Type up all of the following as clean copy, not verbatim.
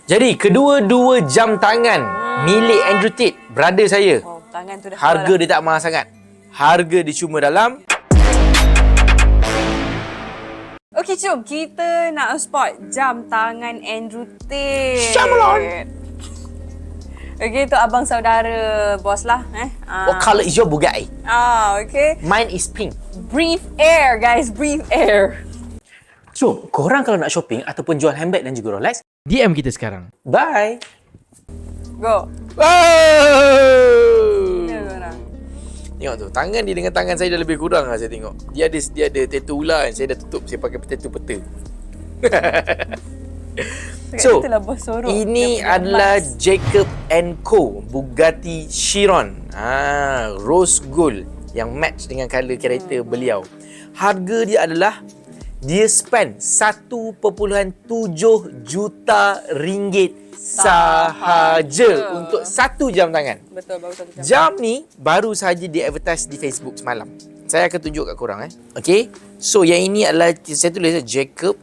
Jadi kedua-dua jam tangan milik Andrew Tate, brother saya. Oh, tangan tu dah Harga dia tak mahal sangat. Harga dia cuma dalam... Okey, jom kita nak spot jam tangan Andrew Tate. Shyamalan. Okey, tu abang saudara bos lah. What colour is your Bugatti? Okey. Mine is pink. Breathe air, guys. Breathe air. So, korang kalau nak shopping ataupun jual handbag dan juga Rolex, DM kita sekarang. Bye. Go. Oh! Ya, korang. Tengok tu, tangan dia dengan tangan saya dah lebih kurang lah saya tengok. Dia ada tattoo ular kan, saya dah tutup, saya pakai tattoo peta. So, ini adalah Jacob & Co. Bugatti Chiron. Rose gold yang match dengan colour karakter beliau. Harga dia adalah dia spend 1.7 juta ringgit sahaja untuk satu jam tangan. Betul, baru satu jam. Jam ni baru sahaja di advertise di Facebook semalam. Saya akan tunjuk kat korang Okay. So yang ini adalah, saya tulis Jacob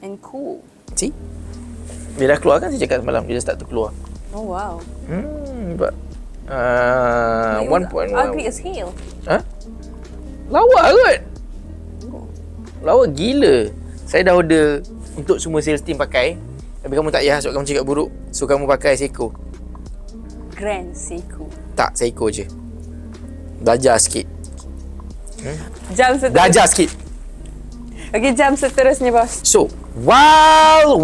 And cool. See? Dia dah keluar kan, saya cakap semalam. Dia dah start terkeluar. Oh, wow. But 1.1. Ugly as hell. Lawa kot. Lawa gila. Saya dah order untuk semua sales team pakai. Tapi kamu tak payah sebab kamu cakap buruk. So kamu pakai Seiko. Grand Seiko. Tak, Seiko je. Belajar sikit. Jam seterusnya. Belajar sikit. Okey, jam seterusnya, bos. So, Wild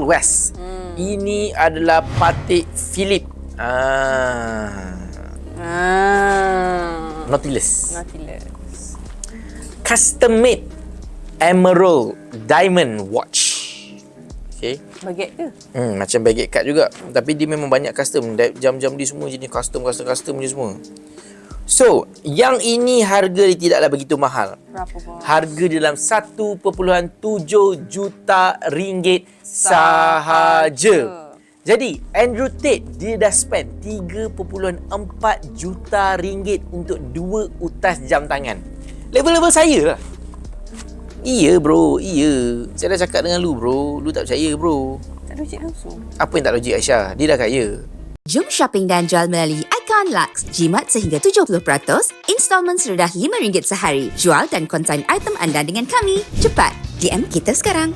West. Ini adalah Patek Philippe. Nautilus. Custom made Emerald Diamond Watch. Okay. Baguette ke? Macam baguette cut juga. Tapi dia memang banyak custom. Jam-jam dia semua jenis custom je semua. So, yang ini harga dia tidaklah begitu mahal. Berapa, bos? Harga dia dalam 1.7 juta ringgit sahaja. Jadi, Andrew Tate dia dah spend 3.4 juta ringgit untuk 2 utas jam tangan. Level-level saya lah. Iya bro, iya. Saya dah cakap dengan lu bro. Lu tak percaya bro. Tak logik langsung. Apa yang tak logik Aisyah? Dia dah kaya. Jom shopping dan jual melalui Icon Lux. Jimat sehingga 70%, installment serendah RM5 sehari. Jual dan konsign item anda dengan kami. Cepat, DM kita sekarang.